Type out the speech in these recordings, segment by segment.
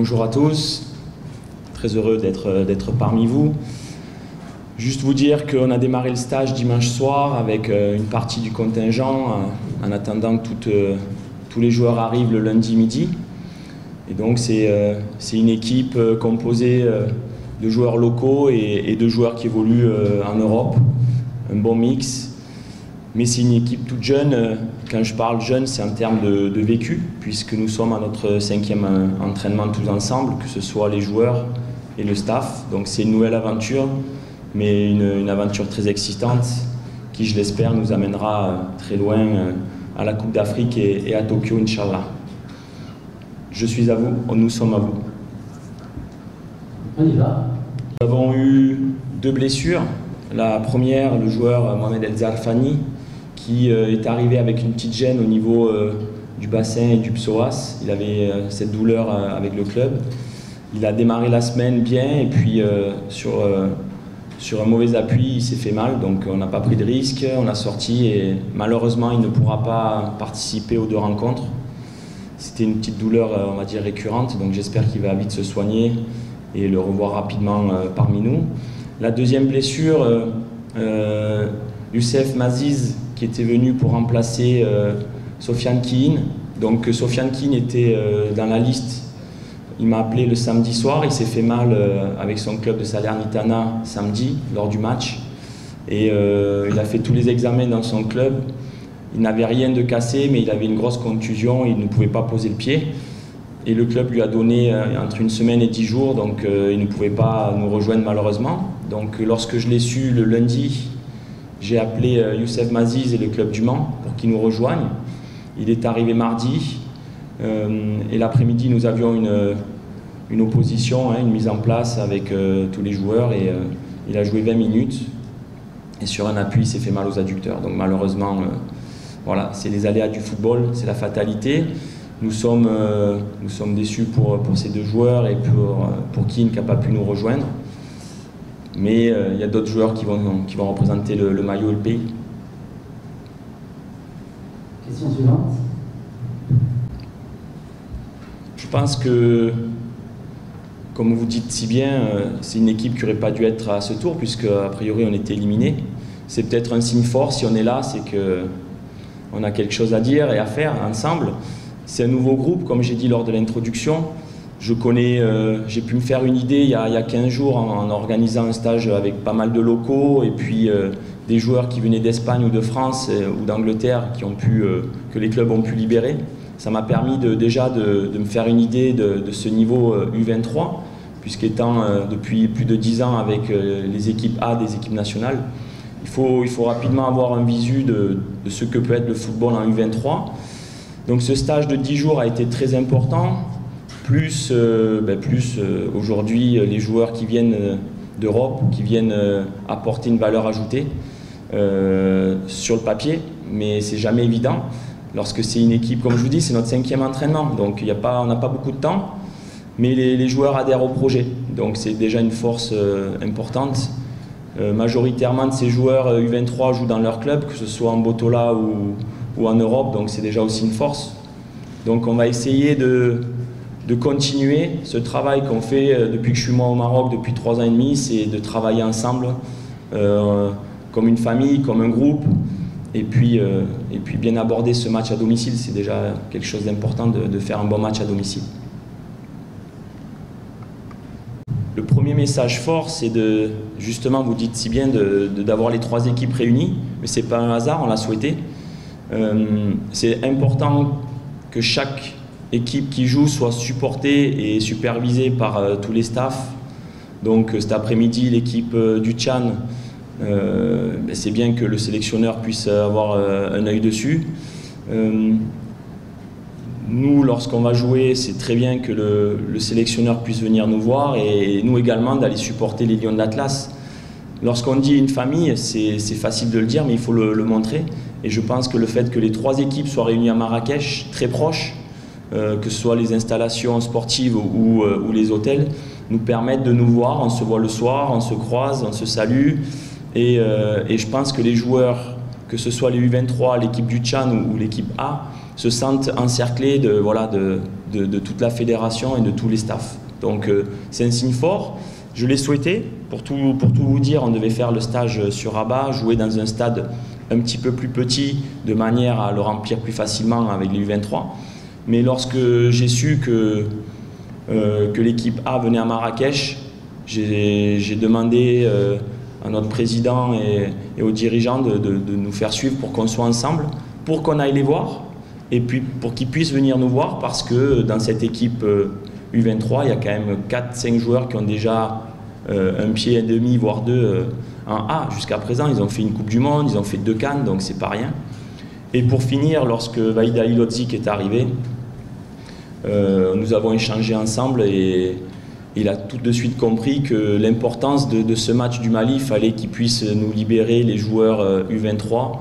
Bonjour à tous, très heureux d'être parmi vous. Juste vous dire qu'on a démarré le stage dimanche soir avec une partie du contingent en attendant que tous les joueurs arrivent le lundi midi. Et donc c'est une équipe composée de joueurs locaux et de joueurs qui évoluent en Europe, un bon mix. Mais c'est une équipe toute jeune. Quand je parle jeune, c'est en termes de vécu, puisque nous sommes à notre 5e entraînement tous ensemble, que ce soit les joueurs et le staff. Donc c'est une nouvelle aventure, mais une aventure très excitante, qui, je l'espère, nous amènera très loin à la Coupe d'Afrique et à Tokyo, Inch'Allah. Je suis à vous, nous sommes à vous. On y va. Nous avons eu 2 blessures. La première, le joueur Mohamed El Zarfani, qui est arrivé avec une petite gêne au niveau du bassin et du psoas. Il avait cette douleur avec le club. Il a démarré la semaine bien et puis sur un mauvais appui, il s'est fait mal. Donc on n'a pas pris de risque, on l'a sorti et malheureusement, il ne pourra pas participer aux 2 rencontres. C'était une petite douleur, on va dire, récurrente. Donc j'espère qu'il va vite se soigner et le revoir rapidement parmi nous. La deuxième blessure, Youssef Maziz, qui était venu pour remplacer Sofiane Kiin. Donc Sofiane Kiin était dans la liste. Il m'a appelé le samedi soir, il s'est fait mal avec son club de Salernitana samedi lors du match. Et il a fait tous les examens dans son club. Il n'avait rien de cassé, mais il avait une grosse contusion, il ne pouvait pas poser le pied. Et le club lui a donné entre 1 semaine et 10 jours, donc il ne pouvait pas nous rejoindre malheureusement. Donc lorsque je l'ai su le lundi, j'ai appelé Youssef Maziz et le club du Mans pour qu'ils nous rejoignent. Il est arrivé mardi et l'après-midi nous avions une opposition, une mise en place avec tous les joueurs et il a joué 20 minutes et sur un appui il s'est fait mal aux adducteurs. Donc malheureusement, voilà, c'est les aléas du football, c'est la fatalité. Nous sommes déçus pour ces 2 joueurs et pour Keane qui n'a pas pu nous rejoindre. Mais il y a d'autres joueurs qui vont représenter le maillot et le pays. Question suivante. Je pense que, comme vous dites si bien, c'est une équipe qui n'aurait pas dû être à ce tour, puisque a priori on était éliminé. C'est peut-être un signe fort, si on est là, c'est qu'on a quelque chose à dire et à faire ensemble. C'est un nouveau groupe, comme j'ai dit lors de l'introduction. Je connais, j'ai pu me faire une idée il y a 15 jours en organisant un stage avec pas mal de locaux et puis des joueurs qui venaient d'Espagne ou de France ou d'Angleterre que les clubs ont pu libérer. Ça m'a permis déjà de me faire une idée de ce niveau U23, puisqu'étant depuis plus de 10 ans avec les équipes A des équipes nationales, il faut rapidement avoir un visu de ce que peut être le football en U23. Donc ce stage de 10 jours a été très important. Plus aujourd'hui les joueurs qui viennent d'Europe, qui viennent apporter une valeur ajoutée sur le papier, mais c'est jamais évident. Lorsque c'est une équipe, comme je vous dis, c'est notre 5e entraînement, donc on n'a pas beaucoup de temps, mais les joueurs adhèrent au projet, donc c'est déjà une force importante. Majoritairement de ces joueurs U23 jouent dans leur club, que ce soit en Botola ou en Europe, donc c'est déjà aussi une force. Donc on va essayer de continuer ce travail qu'on fait depuis que je suis moi au Maroc, depuis 3 ans et demi, c'est de travailler ensemble comme une famille, comme un groupe, et puis bien aborder ce match à domicile. C'est déjà quelque chose d'important de faire un bon match à domicile. Le premier message fort, c'est justement, vous dites si bien, d'avoir les 3 équipes réunies, mais ce n'est pas un hasard, on l'a souhaité. C'est important que chaque équipe qui joue soit supportée et supervisée par tous les staffs. Donc cet après-midi, l'équipe du Tchad, c'est bien que le sélectionneur puisse avoir un œil dessus. Nous, lorsqu'on va jouer, c'est très bien que le sélectionneur puisse venir nous voir et nous également d'aller supporter les Lions de l'Atlas. Lorsqu'on dit une famille, c'est facile de le dire, mais il faut le montrer. Et je pense que le fait que les 3 équipes soient réunies à Marrakech, très proches, que ce soit les installations sportives ou les hôtels, nous permettent de nous voir. On se voit le soir, on se croise, on se salue. Et je pense que les joueurs, que ce soit les U23, l'équipe du Tchad ou l'équipe A, se sentent encerclés de toute la fédération et de tous les staffs. Donc c'est un signe fort. Je l'ai souhaité. Pour tout vous dire, on devait faire le stage sur Rabat, jouer dans un stade un petit peu plus petit, de manière à le remplir plus facilement avec les U23. Mais lorsque j'ai su que l'équipe A venait à Marrakech, j'ai demandé à notre président et aux dirigeants de nous faire suivre pour qu'on soit ensemble, pour qu'on aille les voir, et puis pour qu'ils puissent venir nous voir, parce que dans cette équipe U23, il y a quand même 4-5 joueurs qui ont déjà un pied et demi, voire deux en A jusqu'à présent. Ils ont fait une Coupe du Monde, ils ont fait 2 CAN, donc c'est pas rien. Et pour finir, lorsque Vahid Halilhodžić est arrivé, nous avons échangé ensemble et il a tout de suite compris que l'importance de ce match du Mali, il fallait qu'il puisse nous libérer les joueurs U23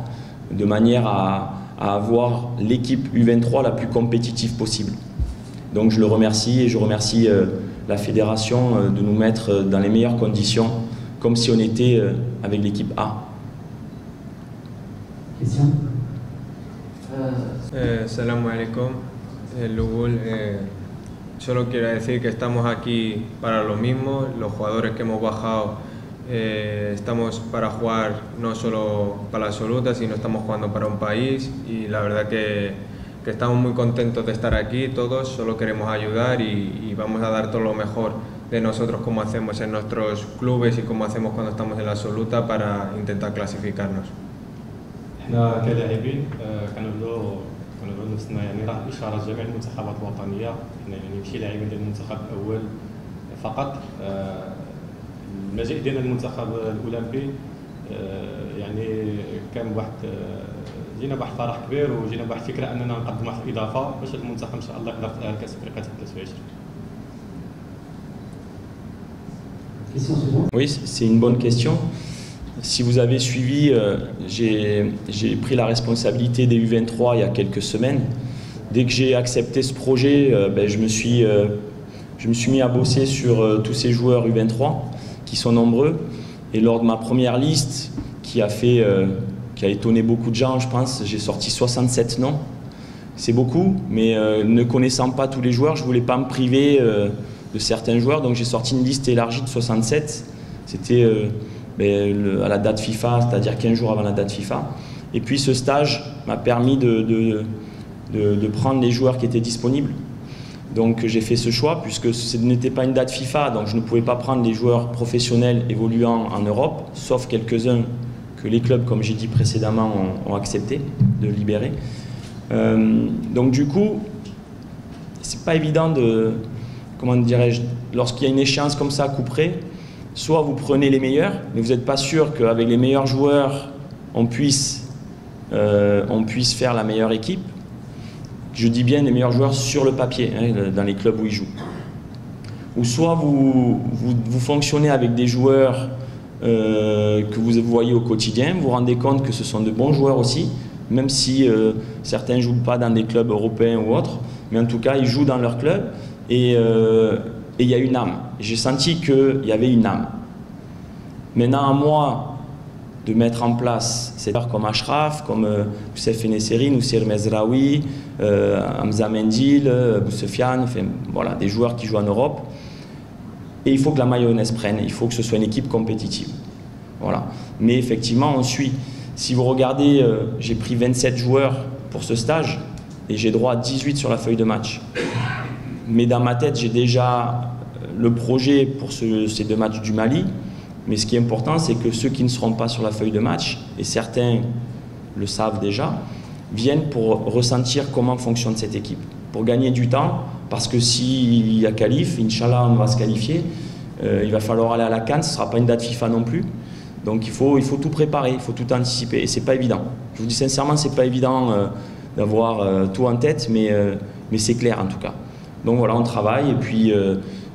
de manière à avoir l'équipe U23 la plus compétitive possible. Donc je le remercie et je remercie la fédération de nous mettre dans les meilleures conditions, comme si on était avec l'équipe A. Question. Salam alaikum. Lugul, solo quiero decir que estamos aquí para lo mismo. Los jugadores que hemos bajado estamos para jugar no solo para la absoluta, sino estamos jugando para un país, y la verdad que estamos muy contentos de estar aquí todos. Solo queremos ayudar y vamos a dar todo lo mejor de nosotros, como hacemos en nuestros clubes y como hacemos cuando estamos en la absoluta, para intentar clasificarnos. احنا كلاعبين كنعملوا نفسنا يعني راه اشاره لجميع المنتخبات الوطنيه. احنا يعني ماشي لاعبين ديال المنتخب الاول فقط. المجيء ديالنا للمنتخب الاولمبي يعني كان بواحد جينا بواحد فرح كبير وجينا بواحد الفكره اننا نقدموا واحد الاضافه باش المنتخب ان شاء الله يقدر في كاس افريقيا 23. Oui, c'est une bonne question. Si vous avez suivi, j'ai pris la responsabilité des U23 il y a quelques semaines. Dès que j'ai accepté ce projet, je me suis mis à bosser sur tous ces joueurs U23 qui sont nombreux. Et lors de ma première liste, qui a étonné beaucoup de gens, je pense, j'ai sorti 67 noms. C'est beaucoup, mais ne connaissant pas tous les joueurs, je ne voulais pas me priver de certains joueurs. Donc j'ai sorti une liste élargie de 67. C'était à la date FIFA, c'est-à-dire 15 jours avant la date FIFA. Et puis ce stage m'a permis de prendre les joueurs qui étaient disponibles. Donc j'ai fait ce choix, puisque ce n'était pas une date FIFA, donc je ne pouvais pas prendre les joueurs professionnels évoluant en Europe, sauf quelques-uns que les clubs, comme j'ai dit précédemment, ont accepté de libérer. Donc du coup, c'est pas évident de, comment dirais-je, lorsqu'il y a une échéance comme ça, coup près, soit vous prenez les meilleurs, mais vous n'êtes pas sûr qu'avec les meilleurs joueurs, on puisse faire la meilleure équipe. Je dis bien les meilleurs joueurs sur le papier, dans les clubs où ils jouent. Ou soit vous fonctionnez avec des joueurs que vous voyez au quotidien, vous vous rendez compte que ce sont de bons joueurs aussi, même si certains ne jouent pas dans des clubs européens ou autres, mais en tout cas ils jouent dans leur club et il y a une âme. J'ai senti qu'il y avait une âme. Maintenant à moi de mettre en place ces joueurs comme Ashraf, comme Youssef Eneseri, Noussair Mezraoui, Hamza Mendil, Boussoufiane, enfin, voilà, des joueurs qui jouent en Europe. Et il faut que la mayonnaise prenne, il faut que ce soit une équipe compétitive. Voilà. Mais effectivement, on suit. Si vous regardez, j'ai pris 27 joueurs pour ce stage et j'ai droit à 18 sur la feuille de match. Mais dans ma tête, j'ai déjà le projet pour ces 2 matchs du Mali. Mais ce qui est important, c'est que ceux qui ne seront pas sur la feuille de match, et certains le savent déjà, viennent pour ressentir comment fonctionne cette équipe. Pour gagner du temps, parce que s'il y a qualif, Inch'Allah, on va se qualifier, il va falloir aller à la CAN, ce ne sera pas une date FIFA non plus. Donc il faut tout préparer, il faut tout anticiper, et ce n'est pas évident. Je vous dis sincèrement, ce n'est pas évident d'avoir tout en tête, mais c'est clair en tout cas. Donc voilà, on travaille, et puis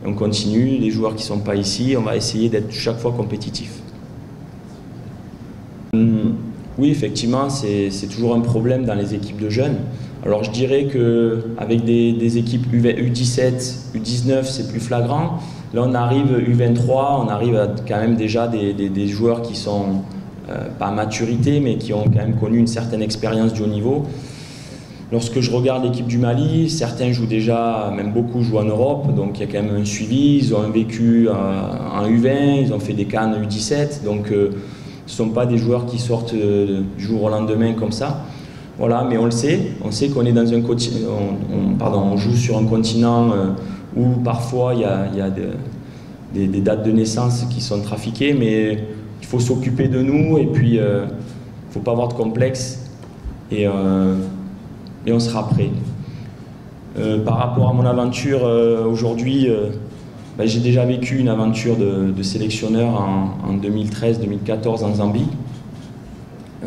on continue. Les joueurs qui ne sont pas ici, on va essayer d'être chaque fois compétitifs. Oui, effectivement, c'est toujours un problème dans les équipes de jeunes. Alors je dirais qu'avec des équipes U17, U19, c'est plus flagrant. Là, on arrive U23, on arrive à quand même déjà des joueurs qui sont pas à maturité, mais qui ont quand même connu une certaine expérience du haut niveau. Lorsque je regarde l'équipe du Mali, certains jouent déjà, même beaucoup jouent en Europe, donc il y a quand même un suivi, ils ont un vécu en U20, ils ont fait des CAN U17, donc ce ne sont pas des joueurs qui sortent du jour au lendemain comme ça. Voilà, mais on sait qu'on est dans un on joue sur un continent où parfois il y a des dates de naissance qui sont trafiquées, mais il faut s'occuper de nous et puis il ne faut pas avoir de complexe et on sera prêt. Par rapport à mon aventure aujourd'hui, j'ai déjà vécu une aventure de sélectionneur en 2013-2014 en Zambie.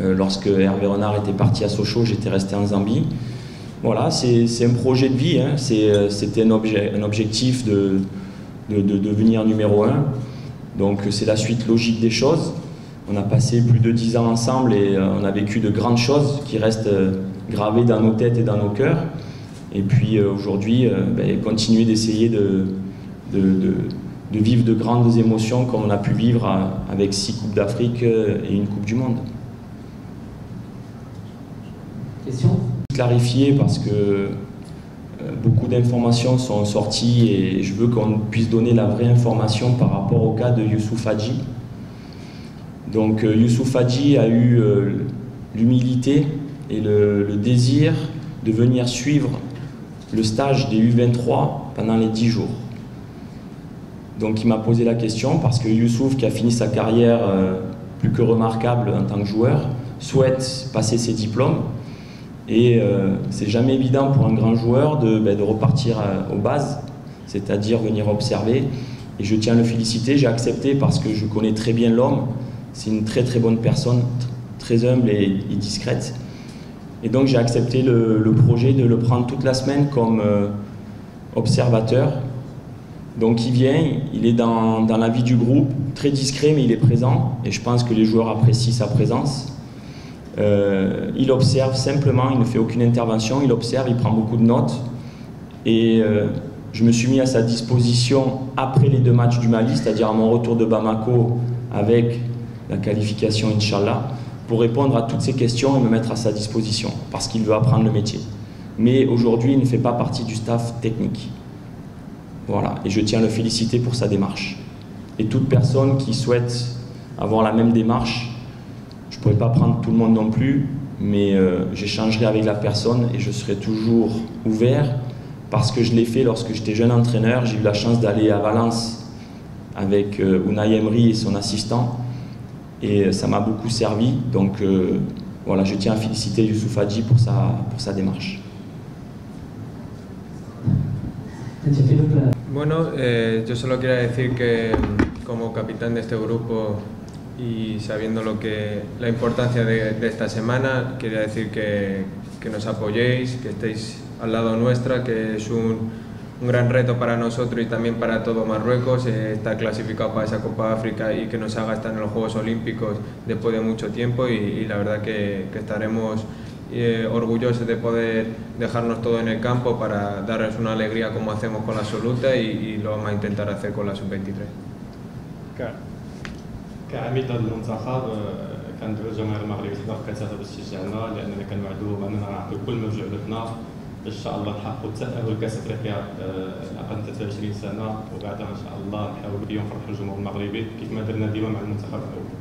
Lorsque Hervé Renard était parti à Sochaux, j'étais resté en Zambie. Voilà, c'est un projet de vie, hein. C'était un objectif de devenir numéro 1. Donc c'est la suite logique des choses. On a passé plus de 10 ans ensemble et on a vécu de grandes choses qui restent gravées dans nos têtes et dans nos cœurs. Et puis aujourd'hui, continuer d'essayer de vivre de grandes émotions comme on a pu vivre avec 6 Coupes d'Afrique et une Coupe du Monde. Question ? Clarifier parce que beaucoup d'informations sont sorties et je veux qu'on puisse donner la vraie information par rapport au cas de Youssouf Hadji. Donc Youssouf Hadji a eu l'humilité et le désir de venir suivre le stage des U23 pendant les 10 jours. Donc il m'a posé la question parce que Youssouf, qui a fini sa carrière plus que remarquable en tant que joueur, souhaite passer ses diplômes. Et c'est jamais évident pour un grand joueur de repartir aux bases, c'est-à-dire venir observer. Et je tiens à le féliciter, j'ai accepté parce que je connais très bien l'homme. C'est une très très bonne personne, très humble et discrète. Et donc j'ai accepté le projet de le prendre toute la semaine comme observateur. Donc il vient, il est dans la vie du groupe, très discret mais il est présent. Et je pense que les joueurs apprécient sa présence. Il observe simplement, il ne fait aucune intervention, il observe, il prend beaucoup de notes. Et je me suis mis à sa disposition après les 2 matchs du Mali, c'est-à-dire à mon retour de Bamako avec la qualification Inch'Allah, pour répondre à toutes ces questions et me mettre à sa disposition, parce qu'il veut apprendre le métier. Mais aujourd'hui, il ne fait pas partie du staff technique. Voilà, et je tiens à le féliciter pour sa démarche. Et toute personne qui souhaite avoir la même démarche, je ne pourrais pas prendre tout le monde non plus, mais j'échangerai avec la personne et je serai toujours ouvert parce que je l'ai fait lorsque j'étais jeune entraîneur. J'ai eu la chance d'aller à Valence avec Unai Emery et son assistant et ça m'a beaucoup servi. Donc voilà, je tiens à féliciter Youssouf Hadji pour sa démarche. Bueno, yo solo quería decir que como capitán de este grupo y sabiendo la importancia de esta semana, quería decir que nos apoyéis, que estéis al lado nuestra, que es un gran reto para nosotros y también para todo Marruecos estar clasificado para esa Copa de África y que nos haga estar en los Juegos Olímpicos después de mucho tiempo y la verdad que estaremos orgullosos de poder dejarnos todo en el campo para darles una alegría como hacemos con la absoluta y lo vamos a intentar hacer con la sub-23. كعميد المنتخب كان الجماهير المغربيه تحضر كثافه باش تشجعنا لاننا كنوعدوا باننا نعطيو كل ما بجهدنا باش ان شاء الله نحققوا التاهل لكاس افريقيا اقل 23 سنه وبعدها ان شاء الله نحاولوا اليوم نفرحوا الجمهور المغربي كيف ما درنا ديما مع المنتخب الاول.